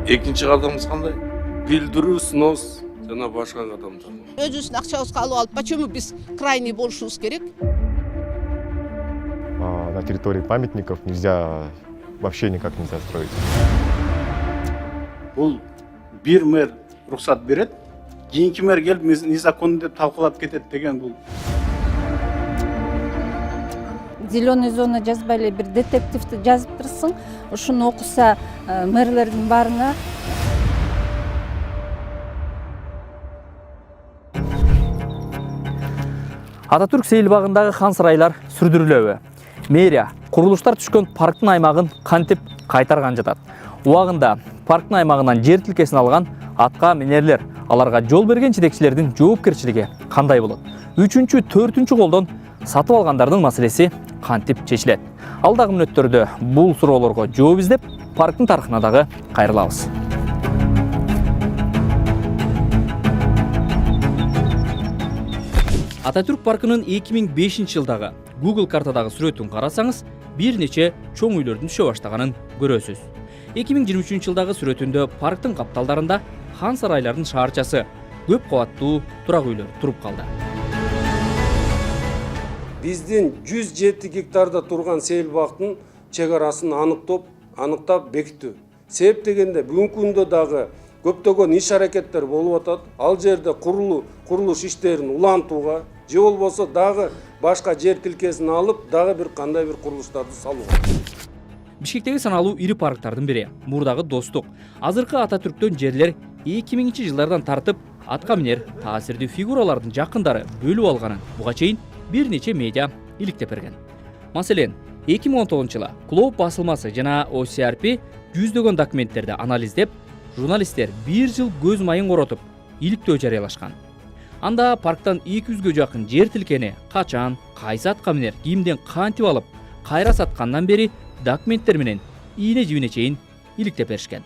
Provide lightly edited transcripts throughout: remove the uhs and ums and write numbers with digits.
Экинчи кадамыбыз кандай? Билдирүү, снос жана башка кадамдар. Өзүбүздүн акчабызга алып алып, почему биз крайний болушубуз керек? На территории памятников нельзя, вообще никак нельзя строить. Бул бир мэр уруксат берет, кийинки мэр келип незаконно деп талкуулап кетет деген бул. Зеленый зона жазбай эле бир детективди жазып турсуң, ушуну окуса мэрлердин баарына Ататүрк сейил багындагы хан сарайлар сүрдүрүлөбү. Мэрия курулуштар түшкөн парктын аймагын кантип кайтарган жатат. Убагында парктын аймагынан жер тилкесин алган атка минерлер, аларга жол берген жетекчилердин жоопкерчилиги кандай болот? 3-4 колдон сатып алгандардын маселеси кантип чечилет? Алдагы мүнөттөрдө бул суроолорго жооп издеп, парктын тарыхына дагы кайрылабыз. Ататүрк паркынын 2005 жылдагы Google картадагы сүрөтүн карасаңыз, бир нече чоң үйлөрдүн түшө баштаганын көрөсүз. 2023 жылдагы сүрөтүндө парктын капталдарында хан сарайлардын шаарчасы, көп кабаттуу турак үйлөр туруп калды. Биздин 107 гектарда турган сейил бактын чек арасын аныктап бекиттүү. Себеп дегенде бүгүнкү күндө дагы көптөгөн иш аракеттер болуп атат. Ал жерде курулуш иштерин улантууга же болбосо дагы башка жер тилкесин алып, дагы бир кандай бир курулуштарды салууга. Бишкектеги саналуу ири парктардын бири мурдагы Достук. Азыркы Ататүрктөн жерлер 2000 жылдардан тартып атка минер таасирдүү фигуралардын жакындары бөлүп алганын буга чейин бир нече медиа иликтеп берген. Маселен, 2019 жылы Клоп басылмасы жана OCRP жүздөгөн документтерди анализдеп, журналисттер 1 жыл көз майын коротуп, иликтөө жарыялашкан. Анда парктан 200гө жакын жер тилкени качан, кайсы атка минер, кимден кантип алып, кайра саткандан бери документтер менен ийне жибине чейин иликтеп беришкен.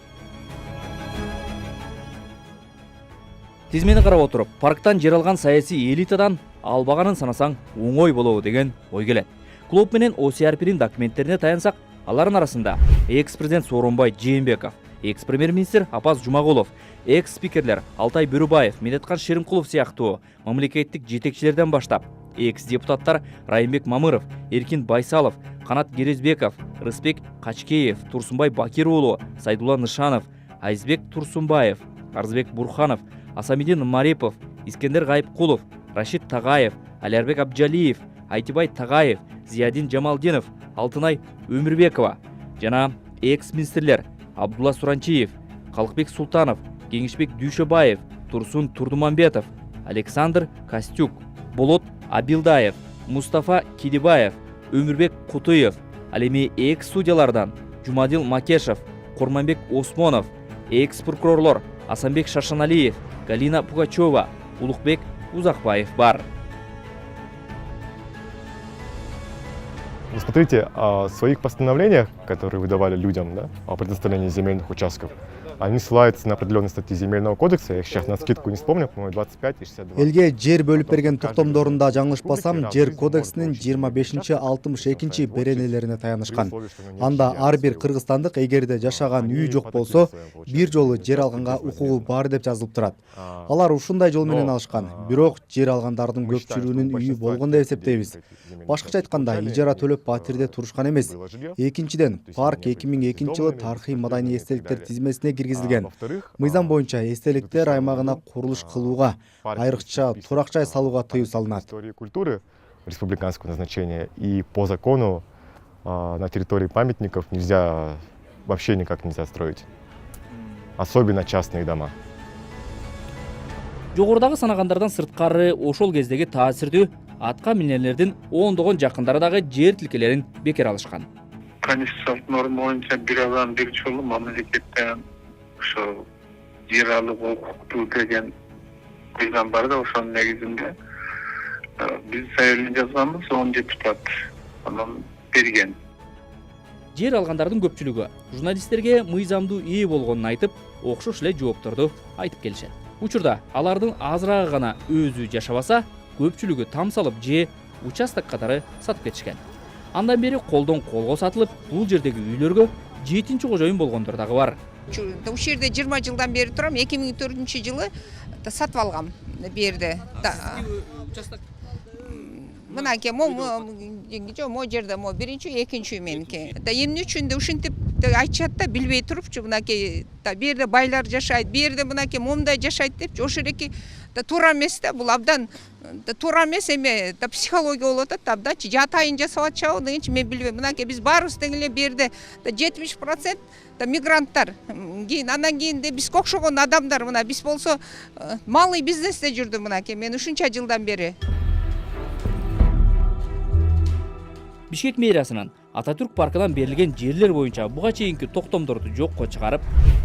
Тизмени карап отуруп, парктан жер алган саясий элитадан албаганын санасаң оңой болобу деген ой келет. Клоп менен OCRP'нин документтерине таянсак, алардын арасында экс-президент Сооронбай Жээнбеков, экс-премьер-министр Апаз Жумагулов, экс-спикерлер Алтай Бөрүбаев, Медеткан Шеримкулов сыяктуу мамлекеттик жетекчилерден баштап, экс-депутаттар Райымбек Мамыров, Эркин Байсалов, Канат Керезбеков, Рыспек Качкеев, Турсунбай Бакир уулу, Сайдулла Нышанов, Айзбек Турсунбаев, Арзбек Бурханов, Асамидин Марипов, Искендер Гайыпкулов, Рашид Тагаев, Алярбек Абджалиев, Айтибай Тагаев, Зиядин Жамалдинов, Алтынай Өмүрбекова жана экс-министрлер Абдулла Суранчиев, Калкбек Султанов, Кеңешбек Дүйшөбаев, Турсун Турдумамбетов, Александр Костюк, Болот Абилдаев, Мустафа Кидибаев, Өмүрбек Кутуев, ал эми экс-судьялардан Жумадил Макешев, Курманбек Осмонов, экс-прокурорлор Асанбек Шашаналиев, Галина Пугачева, Улукбек Узакбаев бар. Вы смотрите, о своих постановлениях, которые выдавали людям, да, о предоставлении земельных участков, они ссылаются на определенные статьи Земельного кодекса, я их сейчас на скидку не вспомню, по-моему, 25 и 62. Элге жер бөлүп берген токтомдорунда жаңылышпасам, жер кодексинин 25-62 беренелерине таянышкан. Анда ар бир кыргызстандык эгерде жашаган үй жок болсо, бир жолу жер алганга укугу бар деп жазылып турат. Алар ушундай жол менен алышкан. Бирок жер алгандардын көпчүлүгүнүн үйү болгон деп эсептейбиз. Башкача айтканда, ижара төлөп батирде турушкан эмес. Экинчиден, парк 2002 жылы тарыхый маданий эстеликтер тизмесине киргизилген. Мыйзам боюнча эстеликтер аймагына курулуш кылууга, айрыкча турак жай салууга тыюу салынат. Истории культуры республиканского назначения и по закону на территории памятников нельзя, вообще никак нельзя строить. Особенно частные дома. Жогорудагы санагандардан сырткары ошол кездеги таасирдүү атка минерлердин ондогон жакындары дагы жер тилкелерин бекер алышкан. Конституциялык норма боюнча бир адам бир жолу мамлекеттен ошо жер алып окуптуу деген мыйзам бар да, ошонун негизинде биз заявление жазганбыз, 10 депутат анан берген. Жер алгандардын көпчүлүгү журналисттерге мыйзамдуу ээ болгонун айтып, окшош эле жоопторду айтып келишет. Учурда алардын азыраагы гана өзү жашабаса, көпчүлүгү там салып же участок катары сатып кетишкен. Андан бери колдон колго сатылып, бул жердеги үйлөргө 7-кожоюн болгондор дагы бар. ушул жерде 20 жылдан бери турам. 2004 жылы сатып алгам бу жерде. Мынакей мо жерде мо биринчи, экинчи меники. Эмне үчүн да ушинтип айтышат да, билбей турупчу, мынакей бу жерде байлар жашайт, бу жерде мынакей момундай жашайт депчи, ошол эки туура эмес да, бул абдан туура эмес, эме психология болуп атат, абданчы жатайын жасап атышабы дегенчи мен билбейм. Мынакей биз баарыбыз тең эле бу жерде 70% мигранттар. Кийин андан кийин бизге окшогон адамдар, мына биз болсо малый бизнесте жүрдүм мынакей мен ушунча жылдан бери. Бишкек мэриясынын Ататүрк паркынан берилген жерлер боюнча буга чейинки токтомдорду жокко чыгарып,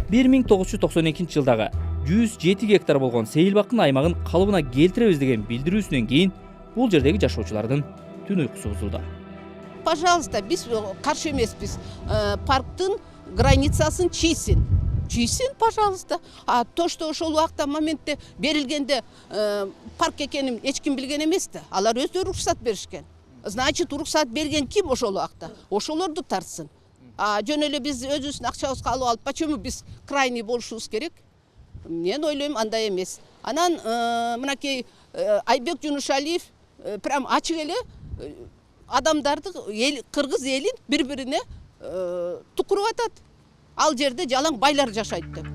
1992 жылдагы 107 гектар болгон сейилбактын аймагын калыбына келтиребиз деген билдирүүсүнөн кийин бул жердеги жашоочулардын түн уйкусу бузулду. Пожалуйста, биз каршы эмеспиз. Парктын границасын чийсин. Чийсин, пожалуйста. А то, что ошол убакта моментте берилгенде парк экенин эч ким билген эмес да. Алар өздөрү уруксат беришкен. Значит, уруксат берген ким ошол убакта? Ошолорду тартсын. Жөн эле биз өзүбүздүн акчабызга алып алып, почему биз крайний болушубуз керек? Мен ойлойм, андай эмес. Анан мынакей Айбек Жунушалиев прям ачык эле адамдарды, кыргыз элин бири-бирине тукуруп атат. Ал жерде жалаң байлар жашайт деп.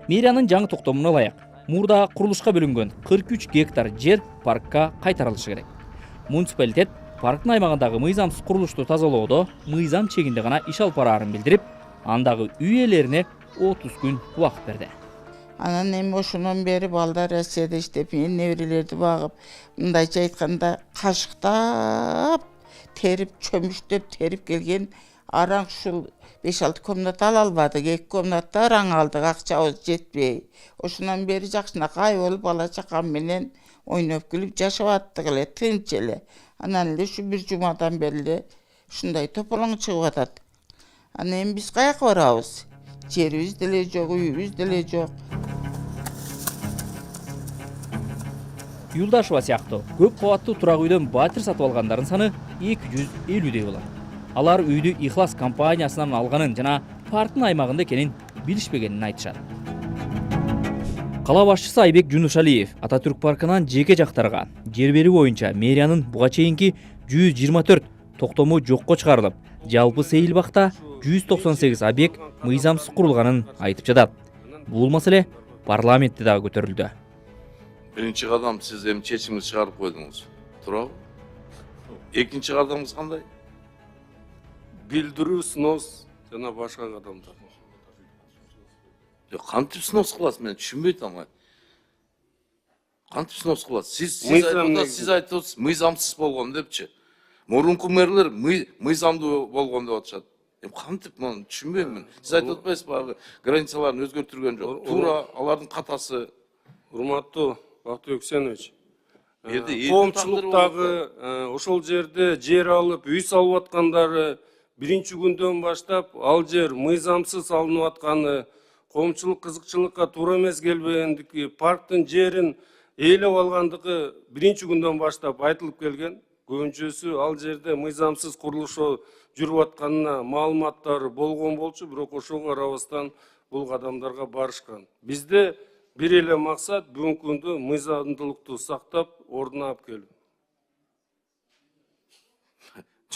Мэриянын жаңы токтомуна ылайык мурда курулушка бөлүнгөн 43 гектар жер паркка кайтарылышы керек. Муниципалитет парктын аймагындагы мыйзамсыз курулушту тазалоодо мыйзам чегинде гана иш алып бараарын билдирип, андагы үй ээлерине 30 күн убакыт берди. Анан эми ошондон бери балдар Россияда иштеп, неберелерди багып, мындайча айтканда кашыктап, терип, чөмүштөп терип келген араң ушул 5-6 комнат ала албадык, 2 комнатта араң алдык, акчабыз жетпей. Ошондон бери жакшынакай болуп бала чакам менен ойноп күлүп жашап аттык эле, тынч эле. Анан эле ушу бир жумадан бери эле ушундай тополоң чыгып атат. Анан эми биз каяка барабыз? Жерибиз деле жок, үйүбүз деле жок. Юлдашева сыяктуу көп кабаттуу турак үйдөн батир сатып алгандардын саны 250дей болот. Алар үйдү Ихлас компаниясынан алганын жана парктын аймагында экенин билишпегенин айтышат. Кала башчысы Айбек Жунушалиев Ататүрк паркынан жеке жактарга жер берүү боюнча мэриянын буга чейинки 124 токтому жокко чыгарылып, жалпы сейилбакта 198 объект мыйзамсыз курулганын айтып жатат. Бул маселе парламентте дагы көтөрүлдү. Биринчи кадам сиз эми чечимди чыгарып койдуңуз. Туурабы? Экинчи кадамыңыз кандай? Билдирүү, снос жана башка кадамдар. Кантип снос кыласыз, мен түшүнбөй атам. Кантип снос кыласыз? Сиз айтып мыйзамсыз болгон депчи. Мурунку мэрлер мыйзамдуу болгон деп атышат. Кантип, мен түшүнбөйм мен. Сиз айтып атпайсызбы, баягы границаларын өзгөртүлгөн жок. Туура алардын катасы. Урматтуу Бактыбек Үсенович, коомчулуктагы ошол жерде жер алып, үй салып аткандары биринчи күндөн баштап ал жер мыйзамсыз алынып атканы, коомчулук кызыкчылыкка туура эмес келбегендики, парктын жерин ээлеп алгандыгы биринчи күндөн баштап айтылып келген. Көбүнчөсү ал жерде мыйзамсыз курулуш жүрүп атканына маалыматтары болгон болчу, бирок ошого карабастан бул кадамдарга барышкан. Бизде бир эле максат бүгүнкү күндө мыйзамдуулукту сактап, ордуна алып келүү.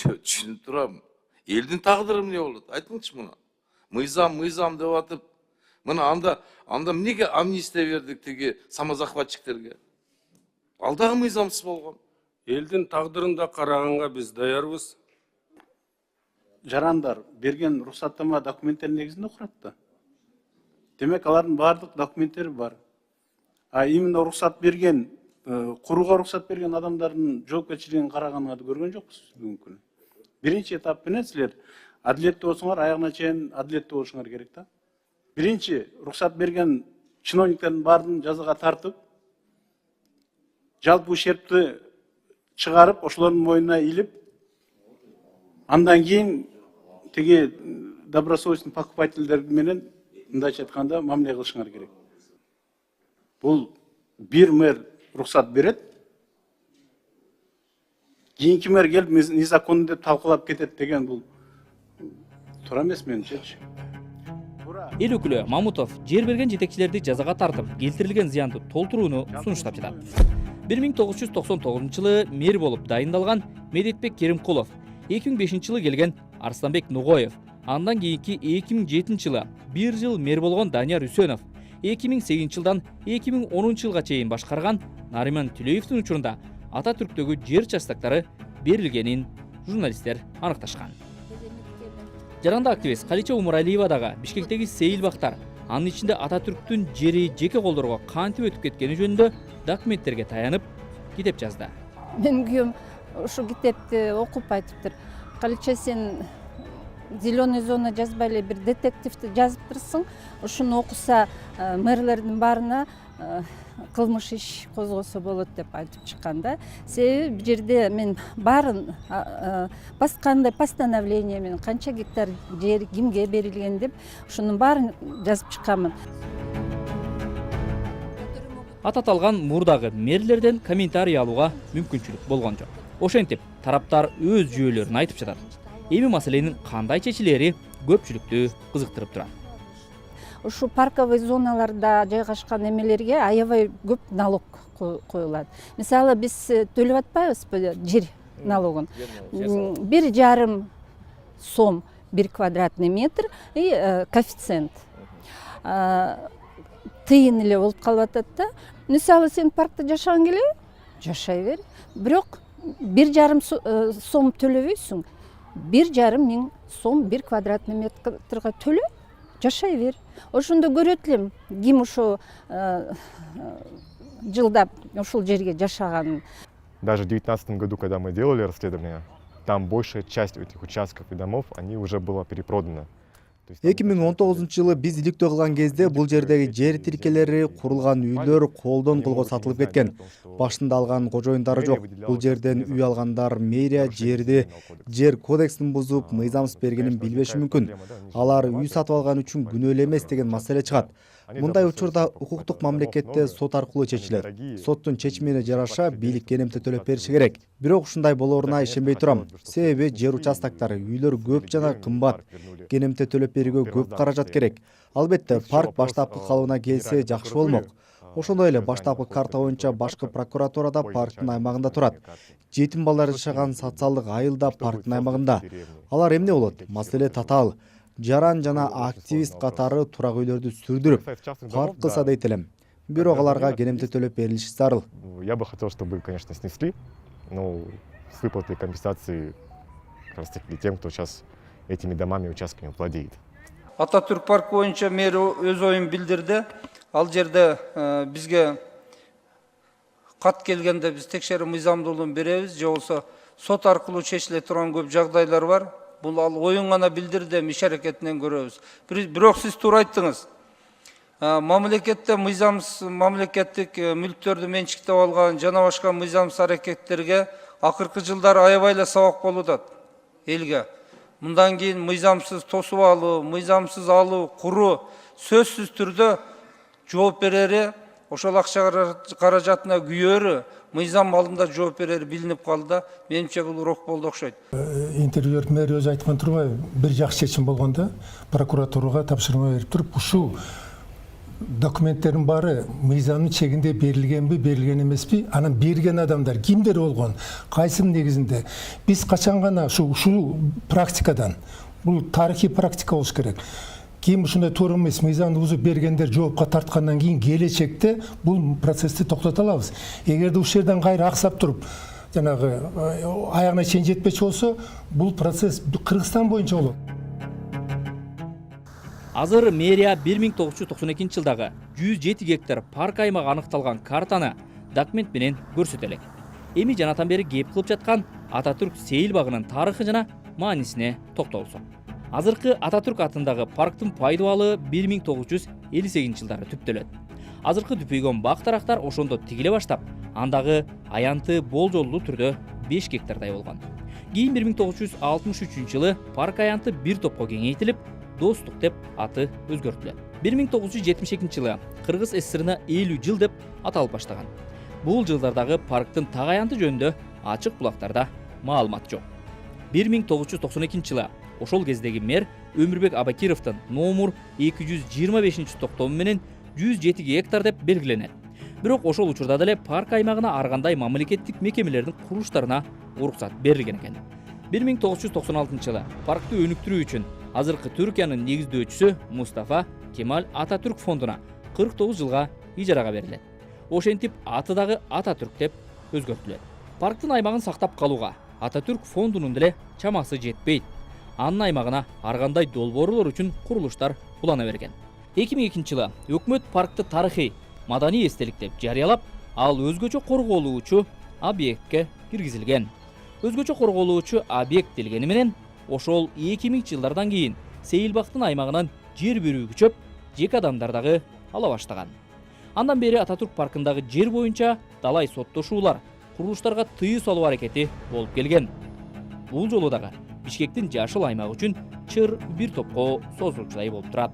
Түшүнүп турам. Элдин тагдыры эмне болот? Айтыңызчы муну. Мыйзам деп атып, мына анда эмнеге амнистия бердик тиги самозахватчиктерге? Ал дагы мыйзамсыз болгон. Элдин тагдырында караганга биз даярбыз. Жарандар берген рухсаттама документтер негизинде курат да. Демек алардын баардык документтери бар. Именно рухсат берген, курууга рухсат берген адамдардын жоопкерчилигин караганга көргөн жокпуз бүгүнкү күнү. Биринчи этап менен силер адилеттүү болсоңор, аягына чейин адилеттүү болушуңар керек да. Биринчи рухсат берген чиновниктердин баардыгын жазага тартып, жалпы ущербти чыгарып, ошолордун мойнуна илип, андан кийин тиги добросовестный покупательдер менен мындайча айтканда мамиле кылышыңар керек. Бул бир мэр рухсат берет, кийинки мэр келип незаконный деп талкуулап кетет деген бул туура эмес менимчечи. Эл өкүлү Мамутов жер берген жетекчилерди жазага тартып, келтирилген зыянды толтурууну сунуштап жатат. 1999 жылы мэр болуп дайындалган Медетбек Керимкулов, 2005 жылы келген Арсланбек Нугоев, андан кийинки 2007 жылы 1 жыл мэр болгон Данияр Үсөнов, 2008 жылдан 2010 жылга чейин башкарган Нариман Түлеевдин учурунда Ататүрктөгү жер участоктары берилгенин журналисттер аныкташкан. Жаранда активист Калича Умуралиева дагы Бишкектеги сейилбактар, анын ичинде Ататүрктүн жери жеке колдорго кантип өтүп кеткени жөнүндө документтерге таянып китеп жазды. Менин күйөөм ушу китепти окуп айтыптыр. Калича, сен зеленый зона жазбай эле бир детективди жазыптырсың. Ушуну окуса мэрлердин баарына кылмыш иш козгосо болот деп айтып чыккан да. Себеби бул жерде мен баарын кандай постановление менен канча гектар жер кимге берилген деп ушунун баарын жазып чыкканмын. Ататалган мурдагы мэрлерден комментарий алууга мүмкүнчүлүк болгон жок. Ошентип, тараптар өз жүйөлөрүн айтып жатат. Эми маселенин кандай чечилери көпчүлүктү кызыктырып турат. Ушу парковый зоналарда жайгашкан эмелерге аябай көп налог коюлат. Мисалы, биз төлөп атпайбызбы жер налогун? 1,5 сом 1 квадратный метр и коэффициент. Тыйын эле болуп калып атат да. Мисалы, сен паркта жашагың келеби? Жашай бер. Бирок 1,5 сом төлөбөйсүң. 1,5 миң сом 1 квадратный метрге төлө, жашай бер. Ошондо көрөт элем ким ошо жылдап ушул жерге жашаганын. Даже в 2019 году, когда мы делали расследование, там большая часть этих участков и домов, они уже была перепродана. 2019 жылы биз иликтөө кылган кезде бул жердеги жер тилкелери, курулган үйлөр колдон колго сатылып кеткен. Башында алган кожоюндары жок. Бул жерден үй алгандар мэрия жерди жер кодексин бузуп, мыйзамсыз бергенин билбеши мүмкүн. Алар үй сатып алган үчүн күнөөлүү эмес деген маселе чыгат. Мындай учурда укуктук мамлекетте сот аркылуу чечилет. Соттун чечимине жараша бийлик кенемте төлөп бериши керек. Бирок ушундай болоруна ишенбей турам. Себеби жер участоктары, үйлөр көп жана кымбат. Кенемте төлөп берүүгө көп каражат керек. Албетте, парк баштапкы калыбына келсе жакшы болмок. Ошондой эле баштапкы карта боюнча башкы прокуратурада парктын аймагында турат. Жетим балдар жашаган социалдык айыл да парктын аймагында. Алар эмне болот? Маселе татаал. Жаран жана активист катары турак үйлөрдү сүрдүрүп, парк кылса дейт элем. Бирок аларга кенемте төлөп берилиши зарыл. Я бы хотел, чтобы, конечно, снесли, но с выплатой компенсации как раз таки тем, кто сейчас этими домами и участками владеет. Ататүрк парк боюнча мэр өз оюн билдирди. Ал жерде бизге кат келгенде биз текшерүү мыйзамдуулугун беребиз, же болбосо сот аркылуу чечиле турган көп жагдайлар бар. Бул ал оюн гана билдирди, иш аракетинен көрөбүз. Бирок сиз туура айттыңыз. Мамлекетте мыйзамсыз мамлекеттик мүлктөрдү менчиктеп алган жана башка мыйзамсыз аракеттерге акыркы жылдары аябай эле сабак болуп атат элге. Мындан кийин мыйзамсыз тосуп алуу, мыйзамсыз алуу, куруу сөзсүз түрдө жооп берери, ошол акча каражатына күйөрү, мыйзам алдында жооп берери билинип калды. Менимче бул урок болду окшойт. Интервьюер мэр өзү айткан турбайбы, бир жакшы чечим болгондо прокуратурага тапшырма берип туруп, ушул документтердин баары мыйзамдын чегинде берилгенби, берилген эмеспи, анан берген адамдар кимдер болгон, кайсынын негизинде. Биз качан гана ушул практикадан, бул тарыхый практика болуш керек. Ким ушундай туура эмес мыйзамды бузуп бергендер жоопко тарткандан кийин келечекте бул процессти токтото алабыз. Эгерде ушул жерден кайра аксап туруп, жанагы аягына чейин жетпечи болсо, бул процесс Кыргызстан боюнча болот. Азыр мэрия 1992 жылдагы 107 гектар парк аймагы аныкталган картаны документ менен көрсөтө элек. Эми жанатан бери кеп кылып жаткан Ататүрк сейил багынын тарыхы жана маанисине токтолсок. Азыркы Ататүрк атындагы парктын пайдубалы 1958 жылдары түптөлөт. Азыркы түпөйгөн бак тарактар ошондо тигиле баштап, андагы аянты болжолдуу түрдө 5 гектардай болгон. Кийин 1963 жылы парк аянты бир топко кеңейтилип, Достук деп аты өзгөртүлөт. 1972 жылы Кыргыз ССРына 50 жыл деп аталып баштаган. Бул жылдардагы парктын так аянты жөнүндө ачык булактарда маалымат жок. 1992 жылы ошол кездеги мэр Өмүрбек Абакировдун номер 225 токтому менен 107 гектар деп белгиленет. Бирок ошол учурда деле парк аймагына ар кандай мамлекеттик мекемелердин курулуштарына уруксат берилген экен. 1996 жылы паркты өнүктүрүү үчүн азыркы Түркиянын негиздөөчүсү Мустафа Кемал Ататүрк фондуна 49 жылга ижарага берилет. Ошентип аты дагы Ататүрк деп өзгөртүлөт. Парктын аймагын сактап калууга Ататүрк фондунун деле чамасы жетпейт. Анын аймагына ар кандай долбоорлор үчүн курулуштар улана берген. 2002 жылы өкмөт паркты тарыхый, маданий эстелик деп жарыялап, ал өзгөчө корголуучу объектке киргизилген. Өзгөчө корголуучу объект делгени менен ошол 2000 жылдардан кийин Сейилбактын аймагынан жер берүү күчөп, жеке адамдар дагы ала баштаган. Андан бери Ататүрк паркындагы жер боюнча далай соттошуулар, курулуштарга тыюу салуу аракети болуп келген. Бул жолу дагы Бишкектин жашыл аймагы үчүн чыр бир топко созулчудай болуп турат.